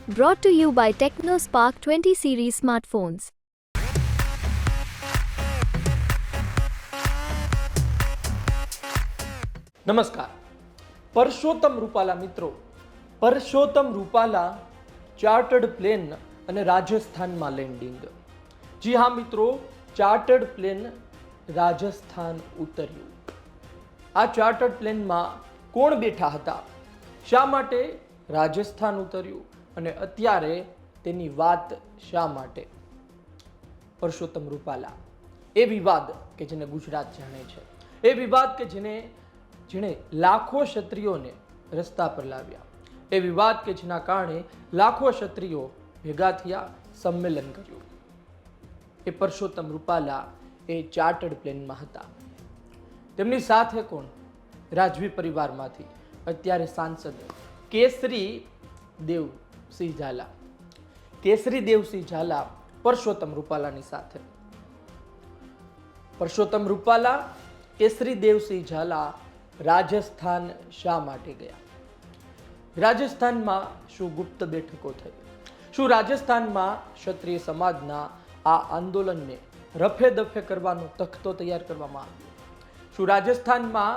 Brought to you by TechnoSpark 20 series smartphones. નમસ્કાર. પરસોત્તમ રૂપાલા મિત્રો, Parshottam Rupala chartered plane અને રાજસ્થાનમાં લેન્ડિંગ. જી હા મિત્રો, ચાર્ટર્ડ પ્લેન રાજસ્થાન ઉતર્યું. આ ચાર્ટર્ડ પ્લેનમાં કોણ બેઠા હતા, શા માટે રાજસ્થાન ઉતર્યું અને અત્યારે તેની વાત શા માટે? પરસોત્તમ રૂપાલા, એ વિવાદ કે જેને ગુજરાત જાણે છે, એ વિવાદ કે જેણે લાખો ક્ષત્રિયોને રસ્તા પર લાવ્યા, એ વિવાદ કે જેના કારણે લાખો ક્ષત્રિયો ભેગા થયા, સંમેલન કર્યું. એ પરસોત્તમ રૂપાલા એ ચાર્ટર્ડ પ્લેનમાં હતા. તેમની સાથે કોણ? રાજવી પરિવારમાંથી અત્યારે સાંસદ કેસરી દેવસિંહ ઝાલા. કેસરી દેવસિંહ ઝાલા પરસોત્તમ રૂપાલાની સાથે. પરસોત્તમ રૂપાલા, કેસરી દેવસિંહ ઝાલા રાજસ્થાન શા માટે ગયા? રાજસ્થાનમાં શું ગુપ્ત બેઠકો થઈ? શું રાજસ્થાનમાં ક્ષત્રિય સમાજના આ આંદોલનને રફે દફે કરવાનો તખ્તો તૈયાર કરવામાં આવ્યો? શું રાજસ્થાનમાં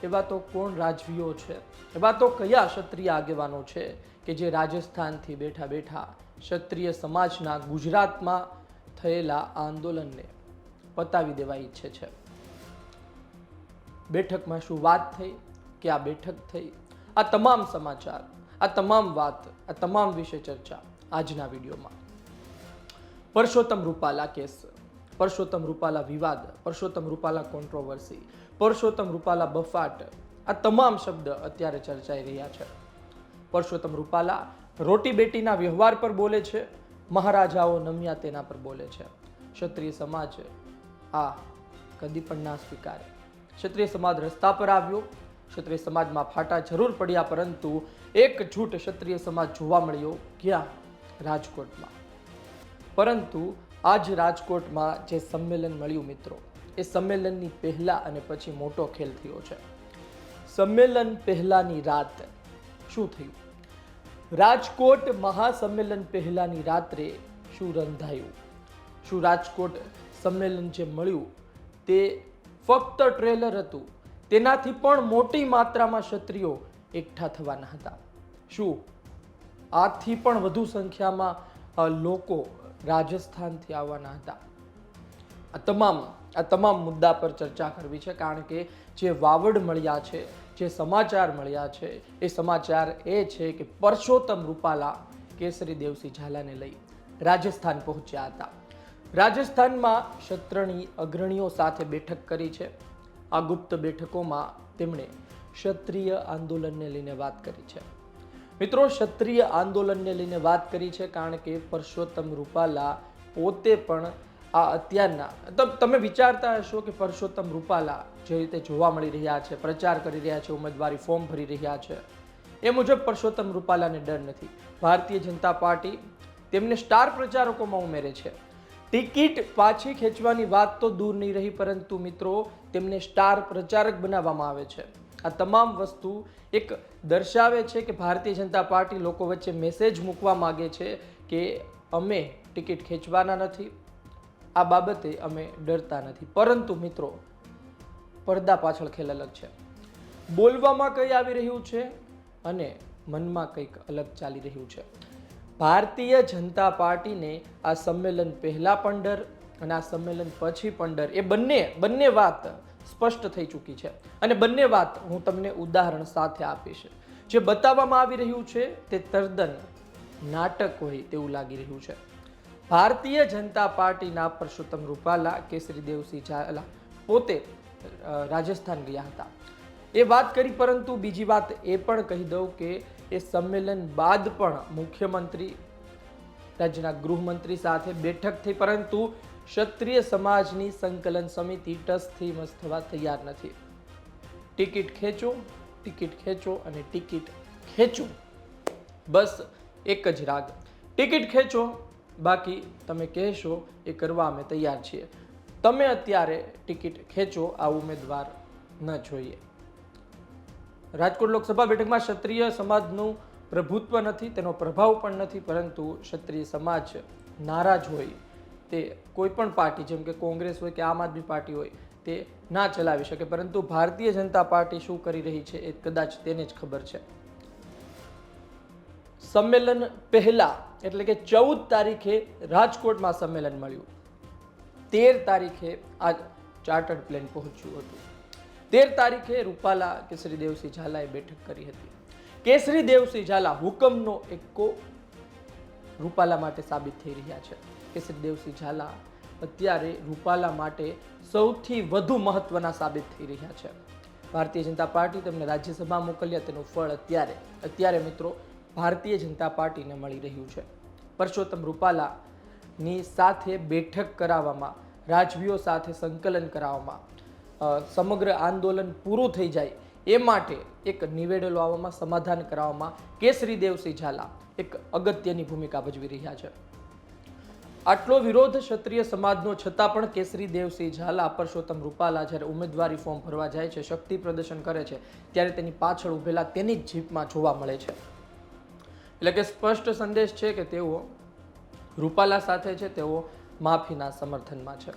એવા તો કોણ રાજવીઓ છે, એવા તો કયા ક્ષત્રિય આગેવાનો છે કે જે રાજસ્થાનથી બેઠા બેઠા ક્ષત્રિય સમાજના ગુજરાતમાં થયેલા આંદોલનને પતાવી દેવા ઈચ્છે છે? બેઠકમાં શું વાત થઈ, કે આ બેઠક થઈ? આ તમામ સમાચાર, આ તમામ વાત, આ તમામ વિશે ચર્ચા આજના વિડીયોમાં. પરસોત્તમ રૂપાલા કેસ, પરસોત્તમ રૂપાલા વિવાદ, પરસોત્તમ રૂપાલા કોન્ટ્રોવર્સી, પરસોત્તમ રૂપાલા બફાટ, આ તમામ શબ્દ અત્યારે ચર્ચાઈ રહ્યા છે. પરસોત્તમ રૂપાલા રોટી બેટીના વ્યવહાર પર બોલે છે, મહારાજાઓ નમ્યા તેના પર બોલે છે. ક્ષત્રિય સમાજ આ કદી પણ ના સ્વીકારે. ક્ષત્રિય સમાજ રસ્તા પર આવ્યો, ક્ષત્રિય સમાજમાં ફાટા જરૂર પડ્યા, પરંતુ એકજૂટ ક્ષત્રિય સમાજ જોવા મળ્યો ક્યાં? રાજકોટમાં. પરંતુ આજ રાજકોટમાં જે સંમેલન મળ્યું મિત્રો, એ સંમેલનની પહેલા અને પછી મોટો ખેલ થયો છે. સંમેલન પહેલાની રાત શું થયું? રાજકોટ મહાસંમેલન પહેલાની રાત્રે શું રંધાયું? શું રાજકોટ સંમેલન જે મળ્યું તે ફક્ત ટ્રેલર હતું? તેનાથી પણ મોટી માત્રામાં ક્ષત્રિયો એકઠા થવાના હતા. શું આથી પણ વધુ સંખ્યામાં લોકો રાજસ્થાનથી આવવાના હતા? આ તમામ મુદ્દા પર ચર્ચા કરવી છે, કારણ કે જે વાવડ મળ્યા છે, જે સમાચાર મળ્યા છે, એ સમાચાર એ છે કે પરસોત્તમ રૂપાલા કેસરી દેવસિંહ ઝાલાને લઈ રાજસ્થાન પહોંચ્યા હતા. રાજસ્થાનમાં ક્ષત્રની અગ્રણીઓ સાથે બેઠક કરી છે. આ ગુપ્ત બેઠકોમાં તેમણે ક્ષત્રિય આંદોલનને લઈને વાત કરી છે. મિત્રો, ક્ષત્રિય આંદોલનને લઈને વાત કરી છે, કારણ કે પરસોત્તમ રૂપાલા પોતે પણ આ અત્યારના, તમે વિચારતા હશો કે પરસોત્તમ રૂપાલા જે રીતે જોવા મળી રહ્યા છે, પ્રચાર કરી રહ્યા છે, ઉમેદવારી ફોર્મ ભરી રહ્યા છે, એ મુજબ પરસોત્તમ રૂપાલાને ડર નથી. ભારતીય જનતા પાર્ટી તેમને સ્ટાર પ્રચારકોમાં ઉમેરે છે. ટિકિટ પાછી ખેંચવાની વાત તો દૂર નહીં રહી, પરંતુ મિત્રો તેમને સ્ટાર પ્રચારક બનાવવામાં આવે છે. આ તમામ વસ્તુ એક દર્શાવે છે કે ભારતીય જનતા પાર્ટી લોકો વચ્ચે મેસેજ મૂકવા માંગે છે કે અમે ટિકિટ ખેંચવાના નથી, આ બાબતે અમે ડરતા નથી. પરંતુ મિત્રો, પડદા પાછળ ખેલ અલગ છે. બોલવામાં કંઈ આવી રહ્યું છે અને મનમાં કંઈક અલગ ચાલી રહ્યું છે. ભારતીય જનતા પાર્ટીને આ સંમેલન પહેલા પણ ડર અને આ સંમેલન પછી પણ ડર, એ બંને વાત સ્પષ્ટ થઈ ચૂકી છે. અને બંને વાત હું તમને ઉદાહરણ સાથે આપીશ. જે બતાવવામાં આવી રહ્યું છે તે તદ્દન નાટક હોય તેવું લાગી રહ્યું છે. ભારતીય જનતા પાર્ટીના પરસોત્તમ રૂપાલા, કેસરી દેવસિંહ ઝાલા પોતે રાજસ્થાન ગયા હતા, એ વાત કરી. પરંતુ બીજી વાત એ પણ કહી દઉં કે એ સંમેલન બાદ પણ મુખ્યમંત્રી, રાજ્યના ગૃહમંત્રી સાથે બેઠક થઈ, પરંતુ ક્ષત્રિય સમાજની સંકલન સમિતિ ટસથી મસ થવા તૈયાર નથી. ટિકિટ ખેંચો, ટિકિટ ખેંચો અને ટિકિટ ખેંચો, બસ એક જ રાગ. ટિકિટ ખેંચો, બાકી તમે કહેશો એ કરવા અમે તૈયાર છીએ. તમે અત્યારે ટિકિટ ખેંચો, આ ઉમેદવાર ન જોઈએ. રાજકોટ લોકસભા બેઠકમાં ક્ષત્રિય સમાજનું પ્રભુત્વ નથી, તેનો પ્રભાવ પણ નથી, પરંતુ ક્ષત્રિય સમાજ નારાજ હોય તે કોઈ પણ પાર્ટી, જેમ કે કોંગ્રેસ હોય કે આમ આદમી પાર્ટી હોય, તે ના ચલાવી શકે. પરંતુ ભારતીય જનતા પાર્ટી શું કરી રહી છે એ કદાચ તેને જ ખબર છે. સંમેલન પહેલા એટલે કે 14 તારીખે રાજકોટમાં સંમેલન મળ્યું. 13 તારીખે આ ચાર્ટર્ડ પ્લેન પહોંચ્યું હતું. 13 તારીખે રૂપાલા કેસરી દેવસિંહ ઝાલાએ બેઠક કરી હતી. કેસરી દેવસિંહ ઝાલા હુકમનો એક્કો રૂપાલા માટે સાબિત થઈ રહ્યા છે. કેસરી દેવસિંહ ઝાલા અત્યારે રૂપાલા માટે સૌથી વધુ મહત્વના સાબિત થઈ રહ્યા છે. ભારતીય જનતા પાર્ટી તેમને રાજ્યસભા મોકલ્યા, તેનું ફળ અત્યારે મિત્રો ભારતીય જનતા પાર્ટીને મળી રહ્યું છે. પરસોત્તમ રૂપાલાની સાથે બેઠક કરાવવામાં, રાજવીઓ સાથે સંકલન કરાવવામાં, સમગ્ર આંદોલન પૂરું થઈ જાય એ માટે એક નિવેડો લાવવામાં, સમાધાન કરાવવામાં કેસરી દેવસિંહ ઝાલા એક અગત્યની ભૂમિકા ભજવી રહ્યા છે. આટલો વિરોધ ક્ષત્રિય સમાજનો છતાં પણ કેસરી દેવસિંહ ઝાલા પરસોત્તમ રૂપાલા જ્યારે ઉમેદવારી ફોર્મ ભરવા જાય છે, શક્તિ પ્રદર્શન કરે છે, ત્યારે તેની પાછળ ઉભેલા તેની જ જીપમાં જોવા મળે છે. એટલે કે સ્પષ્ટ સંદેશ છે કે તેઓ રૂપાલા સાથે છે, તેઓ માફીના સમર્થનમાં છે.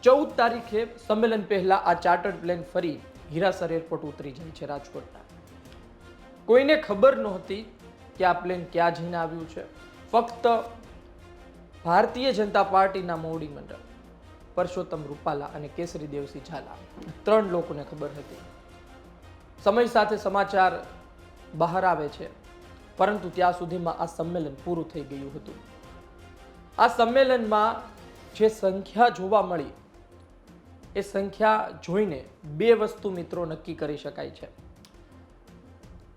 14 તારીખે સંમેલન પહેલા આ ચાર્ટર્ડ પ્લેન ફરી હીરાસર એરપોર્ટ ઉતરી જાય છે રાજકોટના. કોઈને ખબર નહોતી કે આ પ્લેન ક્યાં જઈને આવ્યું છે. ફક્ત ભારતીય જનતા પાર્ટીના મોવડી મંડળ પરસોત્તમ રૂપાલા અને કેસરી દેવસિંહ ઝાલા 3 લોકોને ખબર હતી. સમય સાથે સમાચાર બહાર આવે છે, પરંતુ ત્યાં સુધીમાં આ સંમેલન પૂરું થઈ ગયું હતું. આ સંમેલનમાં જે સંખ્યા જોવા મળી એ સંખ્યા જોઈને 2 વસ્તુ મિત્રો નક્કી કરી શકાય છે.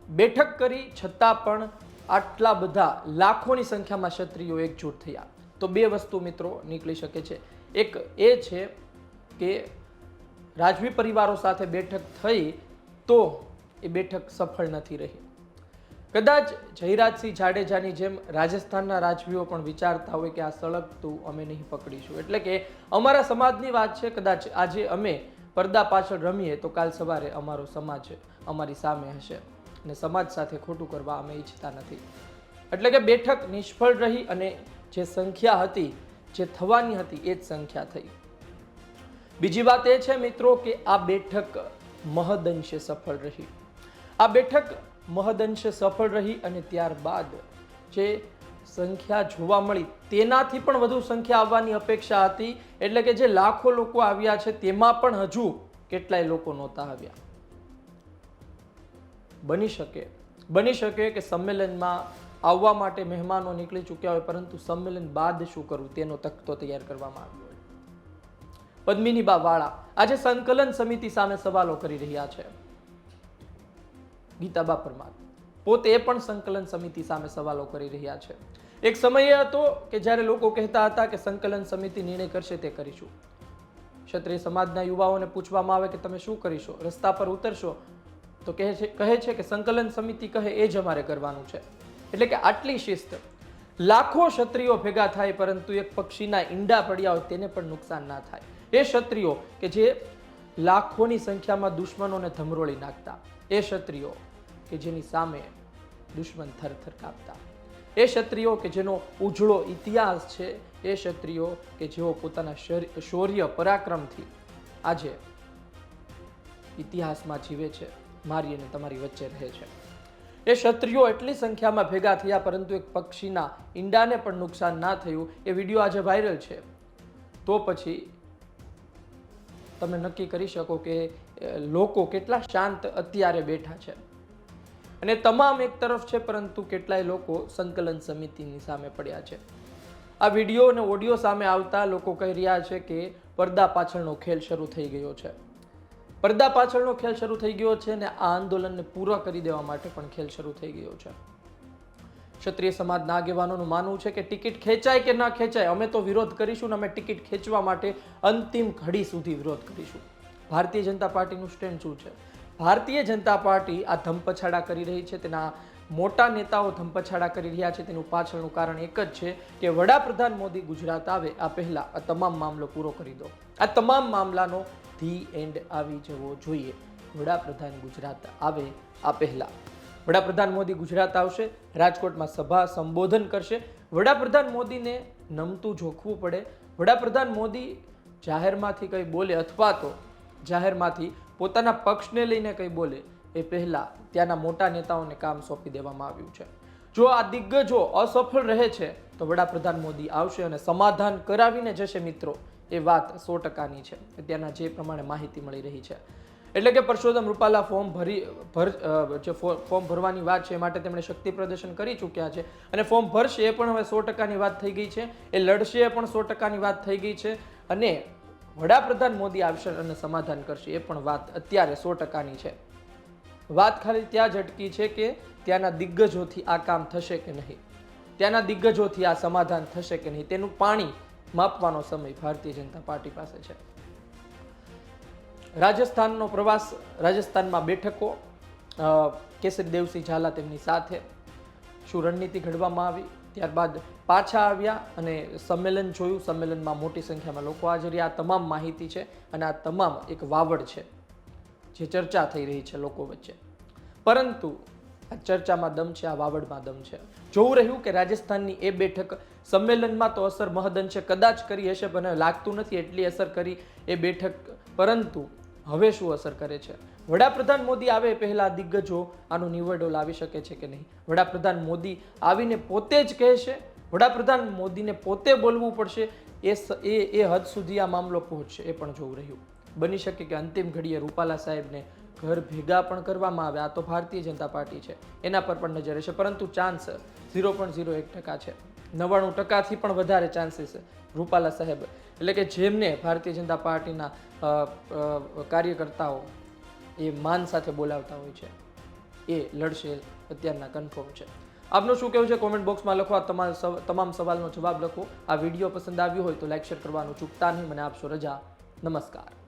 બેઠક કરી છતાં પણ આટલા બધા લાખોની સંખ્યામાં ક્ષત્રિયો એકજૂટ થયા તો 2 વસ્તુ મિત્રો નીકળી શકે છે. એક એ છે કે રાજવી પરિવારો સાથે બેઠક થઈ તો એ બેઠક સફળ નથી રહી. કદાચ જયરાજસિંહ જાડેજાની જેમ રાજસ્થાનના રાજવીઓ પણ વિચારતા હોય કે આ સળગતું અમે નહીં પકડીશું, એટલે કે અમારા સમાજની વાત છે, કદાચ આજે અમે પડદા પાછળ રમીએ તો કાલ સવારે અમારો સમાજ અમારી સામે હશે અને સમાજ સાથે ખોટું કરવા અમે ઈચ્છતા નથી. એટલે કે બેઠક નિષ્ફળ રહી અને જે સંખ્યા હતી, જે થવાની હતી એ જ સંખ્યા થઈ. બીજી વાત એ છે મિત્રો કે આ બેઠક મહદઅંશે સફળ રહી. આ બેઠક મહદઅંશે સફળ રહી અને ત્યારબાદ જે સંખ્યા જોવા મળી તેનાથી પણ વધુ સંખ્યા આવવાની અપેક્ષા હતી. એટલે કે જે લાખો લોકો આવ્યા છે તેમાં પણ હજુ કેટલાય લોકો નહોતા આવ્યા. બની શકે કે સંમેલનમાં આવવા માટે મહેમાનો નીકળી ચૂક્યા હોય, પરંતુ સંમેલન બાદ શું કરવું તેનો તખ્તો તૈયાર કરવામાં આવ્યો હોય. પદ્મિનીબા વાળા આજે સંકલન સમિતિ સામે સવાલો કરી રહ્યા છે. ગીતાબા પરમાર પોતે પણ સંકલન સમિતિ સામે સવાલો કરી રહ્યા છે. એક સમય હતો કે જ્યારે લોકો કહેતા હતા કે સંકલન સમિતિ નિર્ણય કરશે તે કરીશું. ક્ષત્રિય સમાજના યુવાઓને પૂછવામાં આવે કે તમે શું કરીશો, રસ્તા પર ઉતરશો, તો કહે છે કે સંકલન સમિતિ કહે એ જ અમારે કરવાનું છે. એટલે કે આટલી શિસ્ત. લાખો ક્ષત્રિયો ભેગા થાય પરંતુ એક પક્ષીના ઈંડા પડ્યા હોય તેને પણ નુકસાન ના થાય. એ ક્ષત્રિયો કે જે લાખોની સંખ્યામાં દુશ્મનોને ધમરોળી નાખતા, એ ક્ષત્રિયો કે જેની સામે દુશ્મન થરથર કાપતા, એ ક્ષત્રિયો કે જેનો ઉજળો ઇતિહાસ છે, એ ક્ષત્રિયો કે જેઓ પોતાના શૌર્ય પરાક્રમથી આજે ઇતિહાસમાં જીવે છે, મારી અને તમારી વચ્ચે રહે છે. એ ક્ષત્રિયો એટલી સંખ્યામાં ભેગા થયા પરંતુ એક પક્ષીના ઈંડાને પણ નુકસાન ના થયું. એ વિડીયો આજે વાયરલ છે. તો પછી તમે નક્કી કરી શકો કે લોકો કેટલા શાંત અત્યારે બેઠા છે. અને તમામ એક તરફ છે પરંતુ કેટલાય લોકો સંકલન સમિતિની સામે પડ્યા છે. આ વિડીયો અને ઓડિયો સામે આવતા લોકો કહી રહ્યા છે કે પડદા પાછળનો ખેલ શરૂ થઈ ગયો છે. પડદા પાછળનો ખેલ શરૂ થઈ ગયો છે અને આ આંદોલનને પૂરા કરી દેવા માટે પણ ખેલ શરૂ થઈ ગયો છે. ક્ષત્રિય સમાજના આગેવાનોનું માનવું છે કે ટિકિટ ખેંચાય કે ના ખેંચાય અમે તો વિરોધ કરીશું અને અમે ટિકિટ ખેંચવા માટે અંતિમ ઘડી સુધી વિરોધ કરીશું. ભારતીય જનતા પાર્ટીનું સ્ટેન્ડ શું છે? ભારતીય જનતા પાર્ટી આ ધમપછાડા કરી રહી છે, તેના મોટા નેતાઓ ધમપછાડા કરી રહ્યા છે. તેનું પાછળનું કારણ એક જ છે કે વડાપ્રધાન મોદી ગુજરાત આવે આ પહેલા આ તમામ મામલો પૂરો કરી દો. આ તમામ મામલાનો ધી એન્ડ આવી જવો જોઈએ. વડાપ્રધાન ગુજરાત આવે આ પહેલા. વડાપ્રધાન મોદી ગુજરાત આવશે, રાજકોટમાં સભા સંબોધન કરશે. વડાપ્રધાન મોદીને નમતું જોખવું પડે. વડાપ્રધાન મોદી જાહેરમાંથી કંઈ બોલે અથવા તો જાહેરમાંથી પોતાના પક્ષને લઈને કંઈ બોલે એ પહેલા ત્યાંના મોટા નેતાઓને કામ સોંપી દેવામાં આવ્યું છે. જો આ દિગ્ગજો અસફળ રહે છે તો વડાપ્રધાન મોદી આવશે અને સમાધાન કરાવીને જશે મિત્રો. એ વાત 100%ની છે અત્યારના જે પ્રમાણે માહિતી મળી રહી છે. એટલે કે પરસોત્તમ રૂપાલા ફોર્મ ભરવાની વાત છે એ માટે તેમણે શક્તિ પ્રદર્શન કરી ચૂક્યા છે અને ફોર્મ ભરશે એ પણ હવે 100%ની વાત થઈ ગઈ છે. એ લડશે એ પણ 100%ની વાત થઈ ગઈ છે અને વડાપ્રધાન મોદી આવશે અને સમાધાન કરશે એ પણ વાત અત્યારે 100%ની છે. વાત ખાલી ત્યાં જ અટકી છે કે ત્યાંના દિગ્ગજોથી આ કામ થશે કે નહીં, ત્યાંના દિગ્ગજોથી આ સમાધાન થશે કે નહીં, તેનું પાણી માપવાનો સમય ભારતીય જનતા પાર્ટી પાસે છે. રાજસ્થાનનો પ્રવાસ, રાજસ્થાનમાં બેઠકો, કેસરી દેવસિંહ ઝાલા તેમની સાથે, શું રણનીતિ ઘડવામાં આવી, ત્યારબાદ પાછા આવ્યા અને સંમેલન જોયું. સંમેલનમાં મોટી સંખ્યામાં લોકો હાજર રહ્યા. આ તમામ માહિતી છે અને આ તમામ એક વાવડ છે જે ચર્ચા થઈ રહી છે લોકો વચ્ચે. પરંતુ આ ચર્ચામાં દમ છે, આ વાવડમાં દમ છે. જોવું રહ્યું કે રાજસ્થાનની એ બેઠક સંમેલનમાં તો અસર મહદઅંશે કદાચ કરી હશે, પણ લાગતું નથી એટલી અસર કરી એ બેઠક. પરંતુ હવે શું અસર કરે છે? વડાપ્રધાન મોદી આવે પહેલા દિગ્ગજો આનો નિવડો લાવી શકે છે કે નહીં? વડાપ્રધાન મોદી આવીને પોતે જ કહેશે, વડાપ્રધાન મોદીને પોતે બોલવું પડશે, એ હદ સુધી આ મામલો પહોંચશે એ પણ જોવું રહ્યું. બની શકે કે અંતિમ ઘડીએ રૂપાલા સાહેબને ઘર ભેગા પણ કરવામાં આવે. આ તો ભારતીય જનતા પાર્ટી છે, એના પર પણ નજર રહેશે. પરંતુ ચાન્સ 0.01% છે. 99%થી પણ વધારે ચાન્સીસ રૂપાલા સાહેબ એટલે કે જેમને ભારતીય જનતા પાર્ટીના કાર્યકર્તાઓ એ માન સાથે બોલાવતા હોય છે એ લડશે અત્યારના કન્ફર્મ છે. આપનું શું કહેવું છે કોમેન્ટ બોક્સમાં લખો. આ તમામ સવાલનો જવાબ લખો. આ વિડીયો પસંદ આવ્યો હોય તો લાઈક શેર કરવાનું ચૂકતા નહીં. મને આપશો રજા. નમસ્કાર.